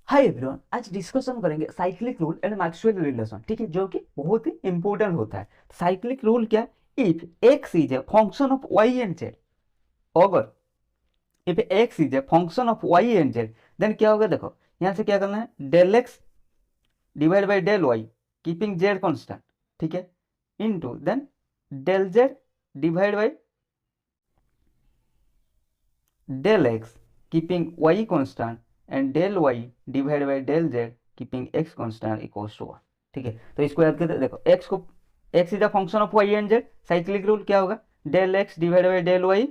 हाय everyone, आज discussion करेंगे cyclic rule and Maxwell relation. ठीक है, जो कि बहुत ही इंपॉर्टेंट होता है। साइक्लिक रूल क्या? If X is a function of Y and Z, अगर if X is a function of Y and Z, then क्या होगा? देखो यहाँ से क्या करना है, del X divide by del Y keeping Z constant, ठीक है, into then del Z divide by del x keeping y constant and del y divided by del z keeping x constant equals to 1। ठीक है, तो इसको याद करते देखो, x को x is a function of y and z, cyclic rule क्या होगा? del x divide by del y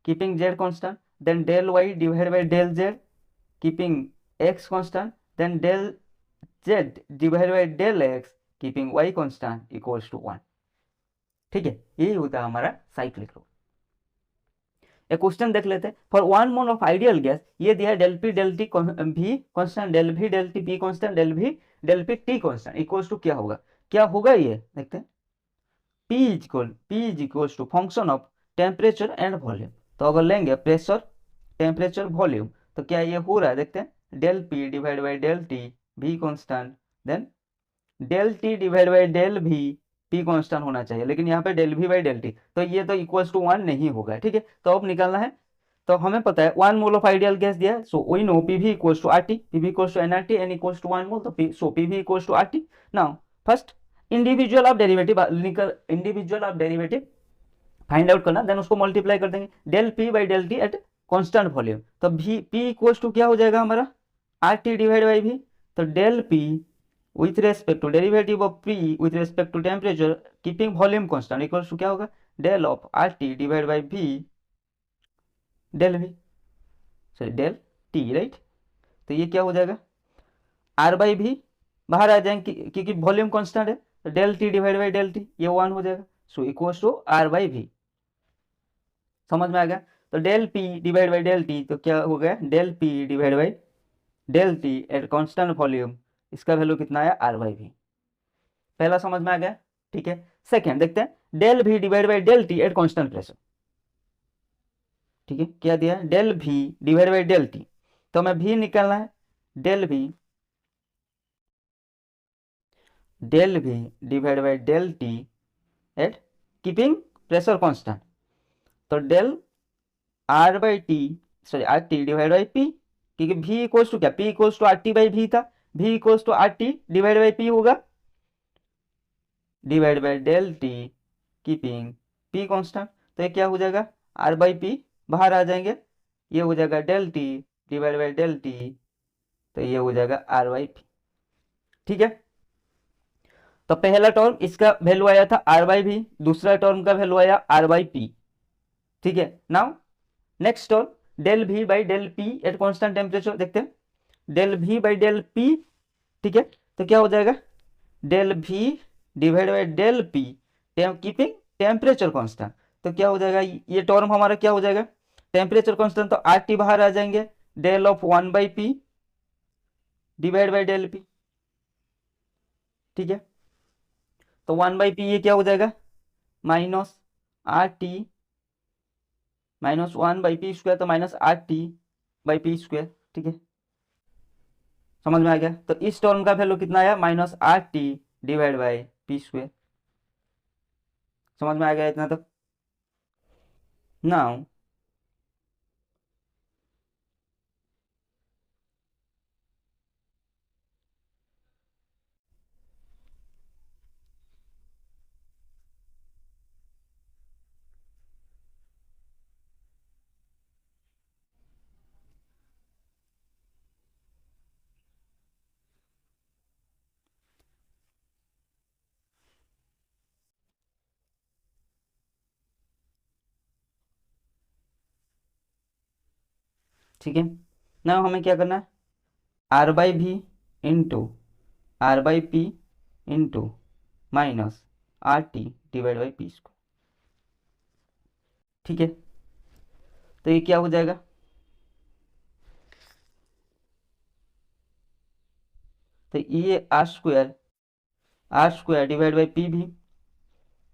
keeping z constant, then del y divide by del z keeping x constant, then del z divide by del x keeping y constant equals to 1। ठीक है, यही होता है हमारा cyclic rule. एक question देख लेते हैं। For one mole of ideal gas, ये दिया है del P del T V constant, del V del T P constant, del V del P T constant equals to क्या होगा? क्या होगा ये देखते हैं। P is equals to function of temperature and volume. तो अगर लेंगे प्रेशर, टेम्परेचर, वॉल्यूम, तो क्या ये हो रहा है? देखते हैं, del P divide by del T V constant, then del T divide by del V P constant होना चाहिए, लेकिन यहाँ पे del V by del T, तो ये तो इक्वल्स टू 1 नहीं होगा। ठीक है, तो अब निकालना है। तो हमें पता है 1 मोल ऑफ आइडियल गैस दिया है, so we know P V equals to R T, P V equals to N R T, N equals to 1 mole, तो P V equals to R T. Now first individual of derivative निकल, individual of derivative find out करना, then उसको multiply कर देंगे del P by del T at constant volume. तो V P equals to क्या हो जाएगा हमारा? Are T divide by V. तो del P with respect to derivative of P with respect to temperature keeping volume constant equals to क्या होगा? del of RT divided by V del V, sorry del T, right. तो ये क्या हो जाएगा? R by V बाहर आ जाएंगे क्योंकि वॉल्यूम कांस्टेंट है, तो del T divide by del T ये 1 हो जाएगा। So equals to R by V। समझ में आ गया? तो del P divide by del T, तो क्या हो गया? del P divide by del T eight constant volume, इसका वैल्यू कितना आया? R by V। पहला समझ में आ गया? ठीक है, सेकंड देखते हैं, डेल भी divide by del T at constant pressure. ठीक है, क्या दिया है? डेल भी डिवाइड बाई डेल टी, तो हमें भी निकालना है। डेल भी divide by del T at keeping pressure constant, तो del R by T, sorry R T divide by P, क्योंकि भी इक्वल्स टू क्या? P equals to R T by V था, V equals to R T divide by P होगा, divide by del T keeping P constant. तो ये क्या हो जाएगा? Are by P बाहर आ जाएंगे, ये हो जाएगा del T divide by del T, तो ये हो जाएगा आर बाई पी। ठीक है, तो पहला टर्म इसका वैल्यू आया था आर बाई भी, दूसरा टर्म का वैल्यू आया आर बाई पी। ठीक है, now next term del V by del P at constant temperature, देखते हैं del V by del P. ठीक है, तो क्या हो जाएगा? डेल भी divide by del P keeping temperature constant, तो क्या हो जाएगा? ये टर्म हमारा क्या हो जाएगा? टेम्परेचर कांस्टेंट, तो आर टी बाहर आ जाएंगे, del of 1 by P divide by del P. ठीक है, तो 1 बाई पी ये क्या हो जाएगा? Minus R T, minus 1 by P square, तो minus R T by P square. ठीक है, समझ में आ गया? तो इस टर्म का वैल्यू कितना आया? Minus R T divide by P square. समझ में आ गया इतना तक? नाउ ठीक है, नाउ हमें क्या करना है? R by V into R by P into minus R T divide by P square. ठीक है, तो ये क्या हो जाएगा? तो ये R square divide by P V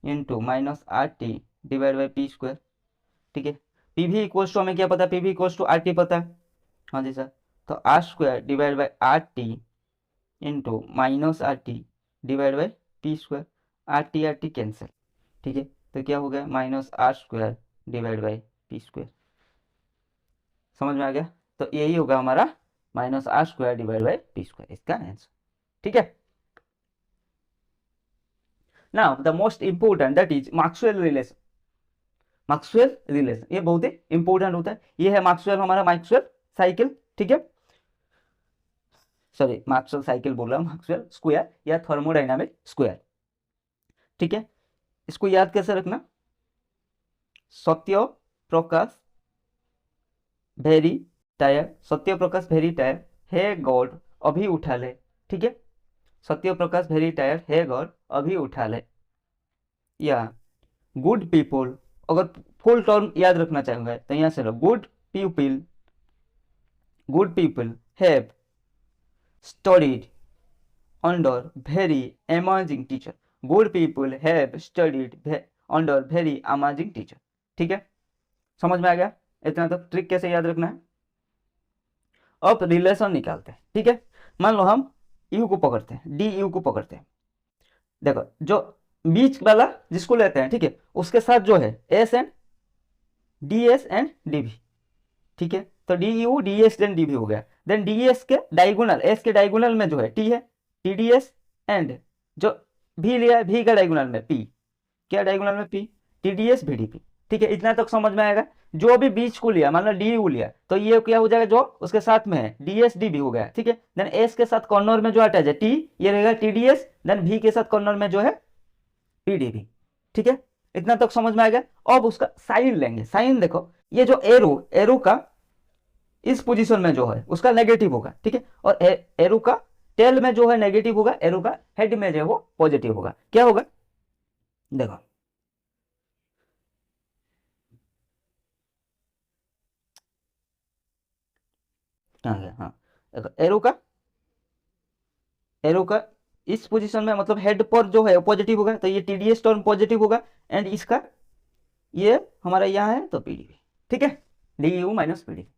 into minus R T divide by P square. ठीक है, पी भी इक्वल्स टू हमें क्या पता है? पी भी इक्वल्स टू आर टी पता है। हाँ जी सर, तो R square divide by R T into minus R T divide by P square. R T cancel, ठीक है, तो क्या हो गया minus R square divide by P square. समझ में आ गया? तो यही होगा हमारा minus R square divide by P square, इसका आंसर। ठीक है, now the most important that is Maxwell relation. Maxwell relation ये बहुत ही इंपोर्टेंट होता है। ये है मैक्सवेल, हमारा मैक्सवेल साइकिल, ठीक है, सॉरी मैक्सवेल साइकिल बोल रहा हूँ, मैक्सवेल स्क्वायर या थर्मोडायनामिक स्क्वायर। ठीक है, इसको याद कैसे रखना, सत्य प्रकाश भेरी टायर, सत्य प्रकाश भेरी टायर हे गॉड अभी उठा ले। ठीक है, सत्य प्रकाश भेरी टायर हे गॉड अभी उठा ले, या गुड पीपल। अगर फुल टर्म याद रखना चाहूंगा तो यहां से लो, good people have studied under very amazing teacher. Good people have studied under very amazing teacher. ठीक है, समझ में आ गया? इतना तो ट्रिक कैसे याद रखना है। अब रिलेशन निकालते हैं। ठीक है, मान लो हम यू को पकड़ते हैं, डी यू को पकड़ते हैं। देखो जो बीच वाला जिसको लेते हैं, ठीक है, उसके साथ जो है S and D S and D V. ठीक है, तो D U D S then D V हो गया। देन डी एस के डायगोनल, एस के डायगोनल में जो है टी है, टी डी एस, एंड जो भी लिया है भी का डायगोनल में पी, क्या डायगोनल में पी, टी डी एस भी डी पी। ठीक है, इतना तक तो समझ में आएगा। जो भी बीच को लिया, मान लो डी यू लिया, तो ये क्या हो जाएगा, जो उसके साथ में है डी एस डी भी हो गया। ठीक है, देन एस के साथ कॉर्नर में जो अटैच है टी, ये रहेगा टी डी एस, देन भी के साथ कॉर्नर में जो है पी डी भी। ठीक है, इतना तक समझ में आएगा। अब उसका साइन लेंगे। साइन देखो, ये जो एरो, एरो का इस पोजीशन में जो है उसका नेगेटिव होगा। ठीक है, और एरो का टेल में जो है नेगेटिव होगा, एरो का हेड में जो है वो पॉजिटिव होगा। क्या होगा देखो, हाँ देखो, एरो का इस पोजीशन में मतलब हेड पर जो है पॉजिटिव होगा, तो ये टीडीएस टर्म पॉजिटिव होगा, एंड इसका ये हमारा यहाँ है तो पीडीवी। ठीक है, डी यू माइनस पीडीवी।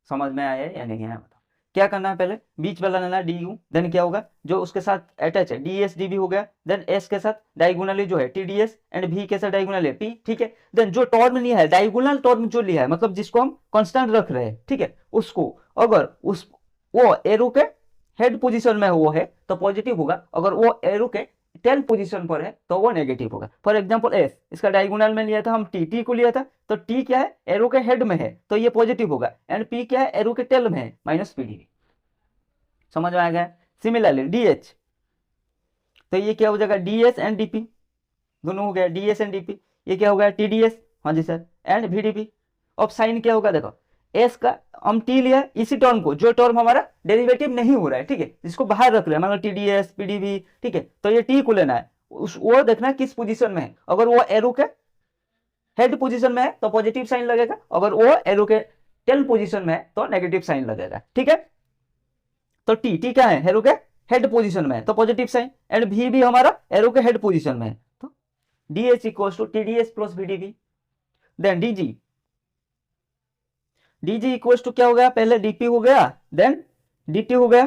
समझ में आया या नहीं आया बताओ? क्या करना है, पहले बीच वाला लेना डी यू, देन क्या होगा जो उसके साथ अटैच है डी एस डी भी हो गया, देन एस के साथ डायगोनली जो है टी डी एस, एंड भी के साथ डायगोनल है पी। ठीक है, देन जो टर्म लिया है डायगोनल टर्म जो लिया है, मतलब जिसको हम कांस्टेंट रख रहे हैं, ठीक है, उसको अगर उस वो एरो के हेड पोजीशन में वो है तो पॉजिटिव होगा, अगर वो एरो के टेल पोजीशन पर है तो वो नेगेटिव होगा। फॉर एग्जांपल एस, इसका डायगोनल में लिया था हम टी, टी को लिया था, तो टी क्या है एरो के हेड में है तो ये पॉजिटिव होगा, एंड पी क्या है एरो के टेल में है माइनस पीडी। समझ में आ गया? सिमिलरली डी एच, तो ये क्या हो जाएगा डी एस एंड डीपी, दोनों हो गया डी एस एंड डीपी। ये क्या हो गया टी डी एस, हाँ जी सर, एंड भी डी पी। अब साइन क्या होगा देखो, एस का हम टी लिया इसी टर्म को, जो टर्म हमारा डेरिवेटिव नहीं हो रहा है, ठीक है, जिसको बाहर रख रहे हैं, मतलब T D S P D V. ठीक है, तो ये टी को लेना है, उस वो देखना है किस पोजीशन में है। अगर वो एरो के हेड पोजीशन में है तो पॉजिटिव साइन लगेगा, अगर वो एरो के टेल पोजीशन में है तो नेगेटिव साइन लगेगा। ठीक है, तो टी, टी क्या है एरो के हेड पोजीशन में है तो पॉजिटिव साइन, एंड भी भी हमारा एरो के हेड पोजीशन में है तो D H equal to T D S plus B D B. Then D G, D G equal to क्या हो गया, पहले डीपी हो गया, देन डी हो गया,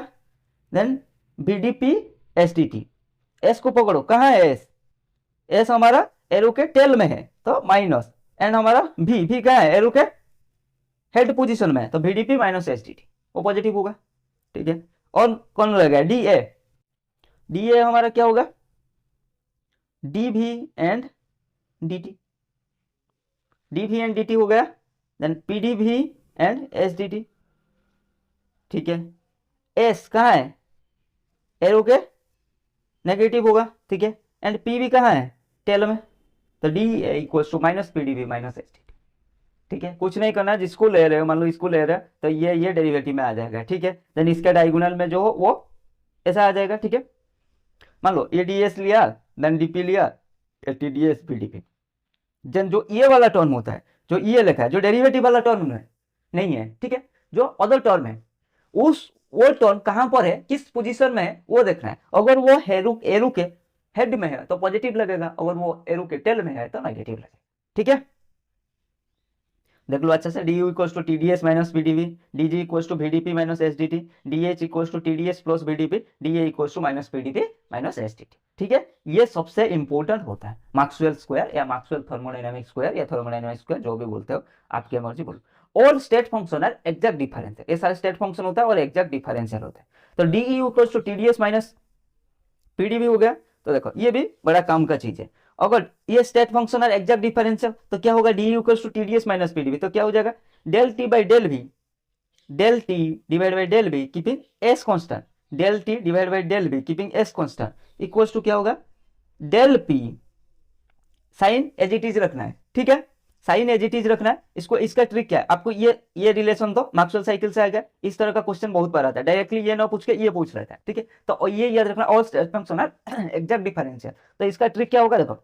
then B D P S D T. S को पकड़ो, कहाँ है एस, एस हमारा एरो के टेल में है तो माइनस, एंड हमारा भी कहाँ है एरो के हेड पोजीशन में है तो BDP minus S D T, वो पॉजिटिव होगा। ठीक है, और कौन रहेगा डी ए, डी ए हमारा क्या होगा डी भी एंड डी टी, डी भी एंड डी टी हो गया, देन पी डी भी एंड एस डी टी। ठीक है, एस कहाँ है एरो के नेगेटिव होगा, ठीक है, एंड पी भी कहाँ है टेल में, तो D equal to minus P D V minus S D T. ठीक है, कुछ नहीं करना, जिसको ले रहे हो मान लो इसको ले रहे हो तो ये डेरिवेटिव में आ जाएगा। ठीक है, देन इसका डायगोनल में जो हो वो ऐसा आ जाएगा। ठीक है, मान लो ये डी एस लिया, देन डीपी लिया, T D S P D P, जन जो ये वाला टर्म होता है, जो ये लिखा है जो डेरिवेटिव वाला टर्म नहीं है, ठीक है, जो अदर टर्म है उस वो टर्म कहां पर है किस पोजीशन में है वो देखना है। अगर वो एरो के हेड में है तो पॉजिटिव लगेगा, अगर वो एरो के टेल में है तो नेगेटिव लगेगा। ठीक है, देख लो अच्छा से, D U equals to T D S minus B D V, D G equals to V D P minus S D T, D H equals to T D S plus B D P, D A equals to minus P D P minus S D T. ठीक है, ये सबसे important होता है, Maxwell square या Maxwell thermodynamic square या thermodynamic square, जो भी बोलते हो आपकी मर्जी बोलो। और स्टेट फंक्शन है एग्जैक्ट डिफरेंशियल, ये सारे स्टेट फंक्शन होता है और एग्जैक्ट डिफरेंशियल होता है। तो D U equals to T D S minus P D V हो गया। तो देखो ये भी बड़ा काम का चीज है, अगर ये स्टेट फंक्शन और एग्जैक्ट डिफरेंशियल तो क्या होगा, D equals to T D S minus P D V, तो क्या हो जाएगा del T by del V, del T divide by del V keeping S constant, del T divide by del V keeping S constant equals to क्या होगा del P, sign as it is रखना है। ठीक है, sign as it is रखना है। इसको, इसका ट्रिक क्या है, आपको ये रिलेशन तो मैक्सवेल साइकिल से आएगा, इस तरह का क्वेश्चन बहुत बार आता है, डायरेक्टली ये ना पूछ के ये पूछ रहा था। ठीक है, तो ये याद रखना, और स्टेट फंक्शन है एग्जैक्ट डिफरेंशियल। तो इसका ट्रिक क्या होगा, देखो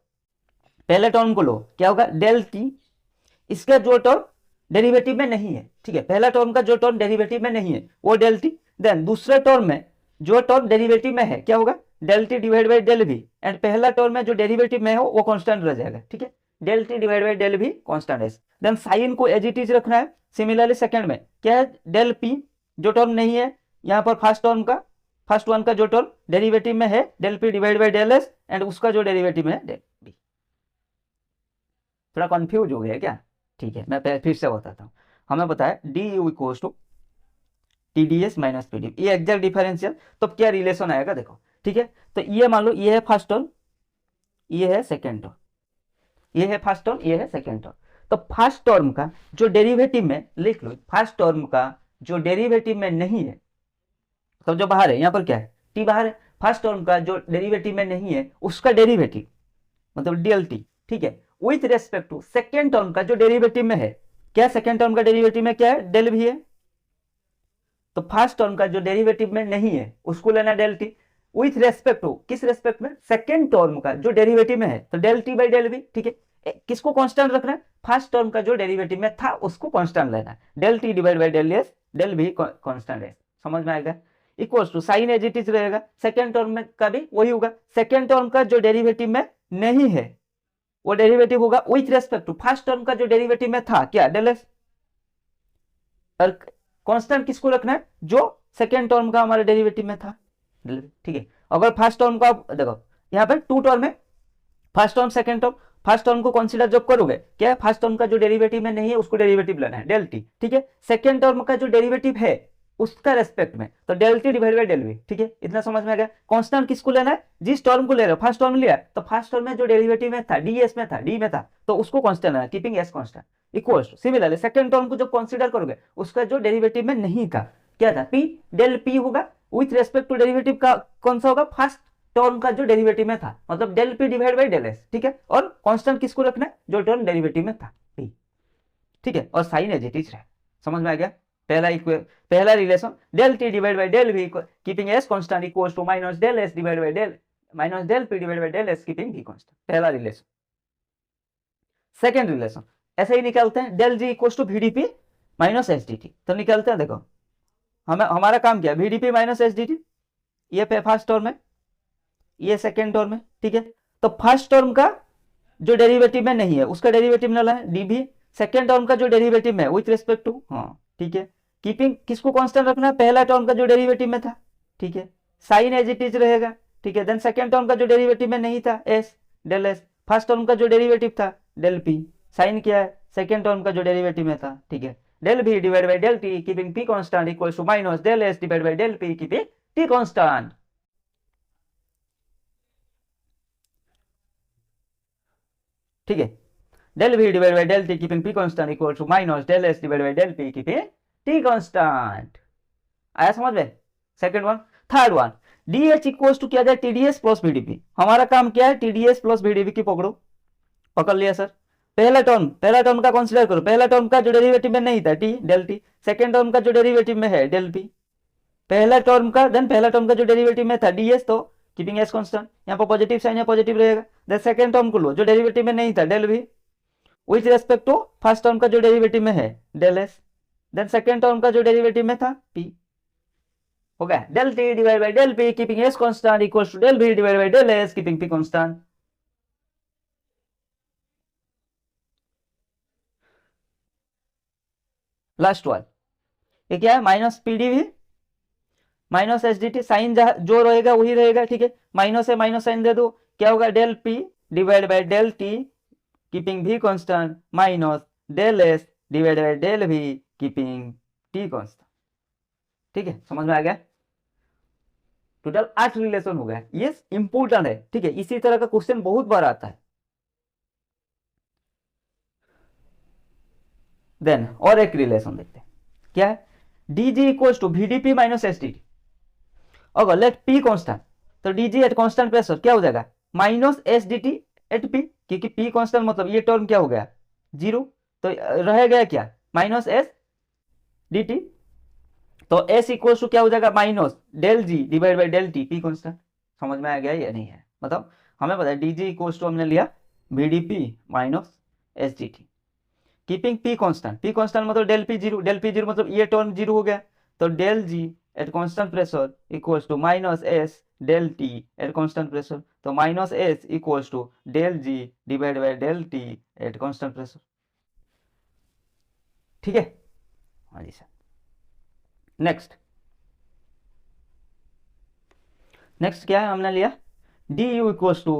पहले टर्म को लो, क्या होगा डेल टी, इसका जो टर्म डेरिवेटिव में नहीं है, ठीक है, पहला टर्म का जो टर्म डेरिवेटिव में नहीं है वो डेल टी, देन दूसरे टर्म में जो टर्म डेरिवेटिव में है क्या होगा del T divide by del V, and पहला टर्म में जो डेरिवेटिव में हो वो कांस्टेंट रह जाएगा। ठीक है, del T divide by del V constant है, देन साइन को एज इट इज रखना है। सिमिलरली सेकंड में क्या है डेल पी, जो टर्म नहीं है यहाँ पर फर्स्ट टर्म का, फर्स्ट वन का जो टर्म डेरिवेटिव में है del P divide by del S, and उसका जो डेरिवेटिव में है डेल बी। थोड़ा कंफ्यूज हो गया क्या? ठीक है, मैं फिर से बताता हूँ। हमें बताया D U equals to T D S minus P D, ये एग्जैक्ट डिफरेंशियल, तो क्या रिलेशन आएगा देखो। ठीक है, तो ये मान लो ये है फर्स्ट टर्म, ये है सेकेंड टर्म, ये है फर्स्ट टर्म, ये है सेकेंड टर्म। तो फर्स्ट टर्म का जो डेरिवेटिव में, लिख लो फर्स्ट टर्म का जो डेरिवेटिव में नहीं है, तो जो बाहर है यहाँ पर क्या है टी बाहर है, फर्स्ट टर्म का जो डेरिवेटिव में नहीं है उसका डेरिवेटिव मतलब डेल टी। ठीक है, with respect to second term का जो डेरिवेटिव में है, क्या सेकेंड टर्म का डेरिवेटिव में क्या है डेल भी है, तो फर्स्ट टर्म का जो डेरिवेटिव में नहीं है उसको लेना del T, with respect to, किस रेस्पेक्ट में, सेकेंड टर्म का जो डेरिवेटिव में है, तो del T by del V. ठीक है, किसको कांस्टेंट रखना है, फर्स्ट टर्म का जो डेरिवेटिव में था उसको कांस्टेंट लेना है, del T divide by del S, del V constant है, समझ में आएगा। Equals to sign as it is रहेगा, सेकेंड टर्म में का भी वही होगा, सेकेंड टर्म का जो डेरिवेटिव में नहीं है वो डेरिवेटिव होगा with respect to first term का जो डेरिवेटिव में था क्या डेल एस, और कांस्टेंट किसको रखना है, जो सेकेंड टर्म का हमारे डेरिवेटिव में था। ठीक है, अगर फर्स्ट टर्म का देखो यहाँ पे टू टर्म है, first term second term, first term को कंसीडर जब करोगे क्या है, फर्स्ट टर्म का जो डेरिवेटिव में नहीं है उसको डेरिवेटिव लेना है डेल टी। ठीक है, सेकेंड टर्म का जो डेरिवेटिव है उसका रेस्पेक्ट में, तो del T divide by del V. ठीक है, इतना समझ में आ गया। कांस्टेंट किसको लेना है, जिस टर्म को ले रहे हो, फर्स्ट टर्म लिया तो फर्स्ट टर्म में जो डेरिवेटिव में था डी एस में था, डी में था, तो उसको कांस्टेंट लेना, keeping S constant. Equals two similarly second term को जब कंसीडर करोगे उसका जो डेरिवेटिव में नहीं था क्या था पी, डेल पी होगा, विथ रेस्पेक्ट टू डेरिवेटिव का कौन सा होगा, फर्स्ट टर्म का जो डेरिवेटिव में था, मतलब del P divide by del S. ठीक है, और कांस्टेंट किसको रखना है, जो टर्म डेरिवेटिव में था पी। ठीक है, और साइन एज इट इज रहे, समझ में आ गया। पहला relation del T divide by del V keeping S constant equals to minus del S divide by del minus del P divide by del S keeping V constant, पहला relation. Second relation ऐसे ही निकालते हैं, del G equals to VDP minus S D T, तो निकालते हैं। देखो हमारा काम क्या है, VDP minus S D T, ये फर्स्ट टर्म है, ये सेकेंड टर्म है। ठीक है, तो फर्स्ट टर्म का जो डेरिवेटिव में नहीं है उसका डेरिवेटिव निकालना है डीवी, सेकेंड टर्म का जो डेरिवेटिव में विथ रेस्पेक्ट टू, हाँ ठीक है, कीपिंग किसको कांस्टेंट रखना है, पहला टर्म का जो डेरिवेटिव में था। ठीक है, साइन एज इट इज रहेगा। ठीक है, देन सेकेंड टर्म का जो डेरिवेटिव में नहीं था S del S, first term का जो डेरिवेटिव था डेल पी, साइन क्या है सेकेंड टर्म का जो डेरिवेटिव में था। ठीक है, डेल भी divide by del T keeping P constant equals to minus del S divide by del P keeping T constant. ठीक है, del V divide by del T keeping P constant equals to minus del S divide by del P keeping T constant. आया समझ में? Second one. Third one, D H equals to क्या जाए TDS plus VDP. हमारा काम क्या है, TDS plus VDP की पकड़ लिया सर। पहला टर्म का कंसीडर करो, पहला टर्म का जो डेरिवेटिव में नहीं था T del T, second term का जो डेरिवेटिव में है डेल पी, पहला टर्म का जो डेरिवेटिव में था डीएस, तो कीपिंग एस कांस्टेंट, यहाँ पर पॉजिटिव साइन है पॉजिटिव रहेगा। देन सेकेंड टर्म को लो जो डेरिवेटिव में नहीं था del V, with respect to first term का जो डेरिवेटिव में है del S, then second term का जो डेरिवेटिव में था पी, हो गया del T divide by del P keeping S constant equals to del V divide by del S keeping P constant. Last वाला ये क्या है, minus P D V minus H D T, sign जो रहेगा वही रहेगा, ठीक है, माइनस है माइनस साइन दे दो, क्या होगा, del P divide by del T keeping V constant minus del S divide by del V keeping T constant. ठीक है, समझ में आ गया। टोटल 8 रिलेशन हो गया, ये इंपोर्टेंट है, ठीक है, इसी तरह का क्वेश्चन बहुत बार आता है। देन और एक रिलेशन देखते हैं, क्या है, D G equal to V D P minus S D T. अगर लेट पी कांस्टेंट, तो D G at constant pressure क्या हो जाएगा, minus S D T at P, क्योंकि पी कांस्टेंट मतलब ये टर्म क्या हो गया, जीरो, तो रह गया क्या, माइनस एस डी टी, तो एस इक्वल टू क्या हो जाएगा, minus del G divide by del T, P constant. समझ में आ गया या नहीं है, मतलब हमें पता है डी जी इक्वल टू हमने लिया V D P minus S D T keeping P constant, P constant मतलब डेल पी जीरो मतलब ये टर्म जीरो हो गया, तो del G at constant pressure equals to minus S del T at constant pressure, तो minus S equals to del G divide by del T at constant pressure. ठीक है, हाँ जी सर। नेक्स्ट क्या है, हमने लिया D U equals to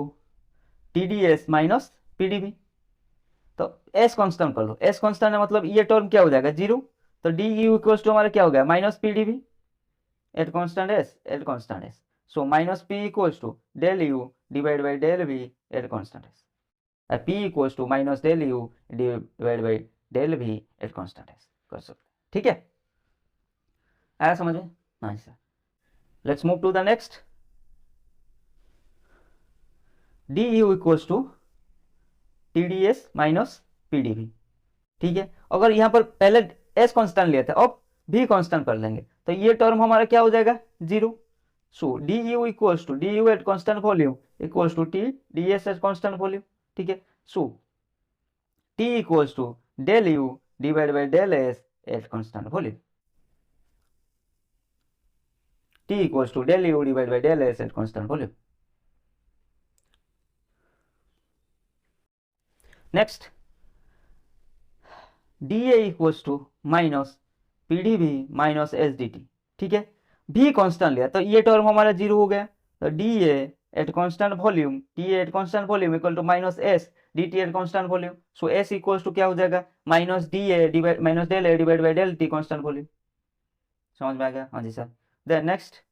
T D S minus P D B, तो एस कांस्टेंट कर लो, एस कांस्टेंट है मतलब ये टर्म क्या हो जाएगा, जीरो, तो डी यू इक्वल्स टू हमारा क्या हो गया, minus P D B at constant S, so minus P equals to del U divide by del V at constant S, P equals to minus del U divide by del V at constant S कर सकते। ठीक है, आया समझ में, हाँ sir. Let's move to the next, D U equals to T D S minus P D V. ठीक है, अगर यहाँ पर पहले एस कांस्टेंट लिया था, अब भी कांस्टेंट कर लेंगे, तो ये टर्म हमारा क्या हो जाएगा, zero, so D U equals to D U at constant volume equals to T D S at constant volume. ठीक है, so T equals to del U divide by del S at constant volume, T equals to del U divide by del S at constant volume. Next D A equals to minus P D V minus S D T. ठीक है, भी constant लिया तो ये term हमारा zero हो गया, तो D A at constant volume, T at constant volume equal to minus S D T at constant volume, so S equals to क्या हो जाएगा, minus D A divide minus del A divide by del T constant volume. समझ में आ गया, हाँ जी sir. Then next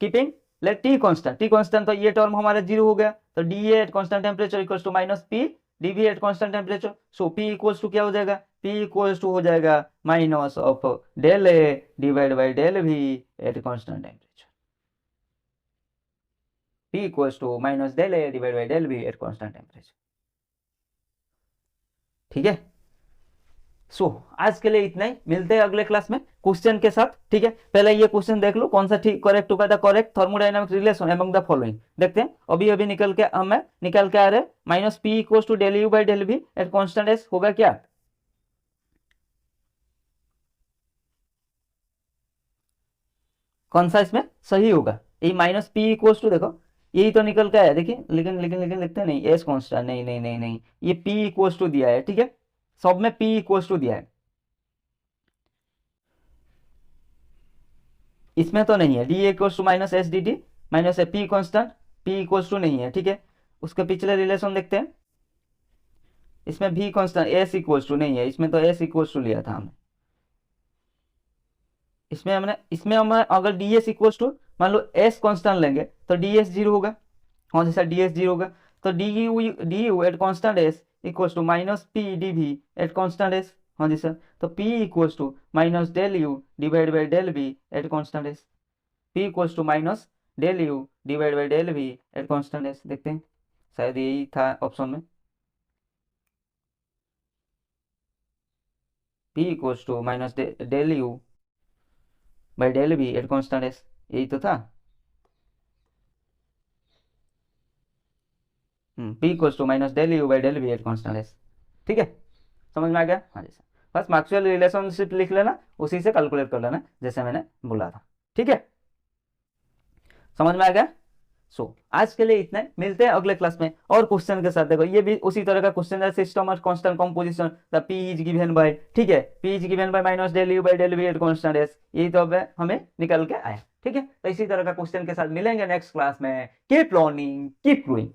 keeping let T constant, तो ये टर्म हमारा जीरो हो गया, तो D A at constant temperature equals to minus P D V at constant temperature, so P equals to क्या हो जाएगा, पी इक्वल्स टू हो जाएगा minus of del A divide by del V at constant temperature, P equals to minus del A divide by del V at constant temperature. ठीक है, सो आज के लिए इतना ही, मिलते हैं अगले क्लास में क्वेश्चन के साथ। ठीक है, पहले ये क्वेश्चन देख लो कौन सा ठीक करेक्ट होगा, the correct thermodynamic relation among the following, देखते हैं। अभी अभी निकल के आ रहे minus P equals to del U by del V at constant S, होगा क्या, कौन सा इसमें सही होगा, ये माइनस पी इक्वल्स टू, देखो यही तो निकल के आया, देखिए, लेकिन लिखते नहीं एस कांस्टेंट, नहीं, ये पी इक्वल्स टू दिया है, ठीक है, सब में पी इक्वल्स टू दिया है, इसमें तो नहीं है, D equals to minus S D T minus P constant, P equals to नहीं है। ठीक है, उसके पिछले रिलेशन देखते हैं, इसमें भी कांस्टेंट एस इक्वल्स टू नहीं है, इसमें तो एस इक्वल्स टू लिया था हमने, इसमें हमने अगर डी एस इक्वल्स टू मान लो एस कांस्टेंट लेंगे तो डी एस जीरो होगा, हाँ जैसा डी एस जीरो होगा, तो D U at constant S equals to minus P D V at constant S, हाँ जी सर, तो P equals to minus del U divide by del V at constant S, P equals to minus del U divide by del V at constant S, देखते हैं शायद यही था option में, P equals to minus del U by del V at constant S, यही तो था, P equals to minus del U by del V at constant S. ठीक है, समझ में आ गया, हाँ जी सर, बस मैक्सवेल रिलेशनशिप लिख लेना, उसी से कैलकुलेट कर लेना जैसे मैंने बोला था। ठीक है, समझ में आ गया, सो आज के लिए इतना ही, मिलते हैं अगले क्लास में और क्वेश्चन के साथ। देखो ये भी उसी तरह का क्वेश्चन है, system of constant composition the P is given by, ठीक है, P is given by minus del U by del V at constant S, ये तो अब हमें निकल के आया। ठीक है, तो इसी तरह का क्वेश्चन के साथ मिलेंगे नेक्स्ट क्लास में। Keep learning keep growing.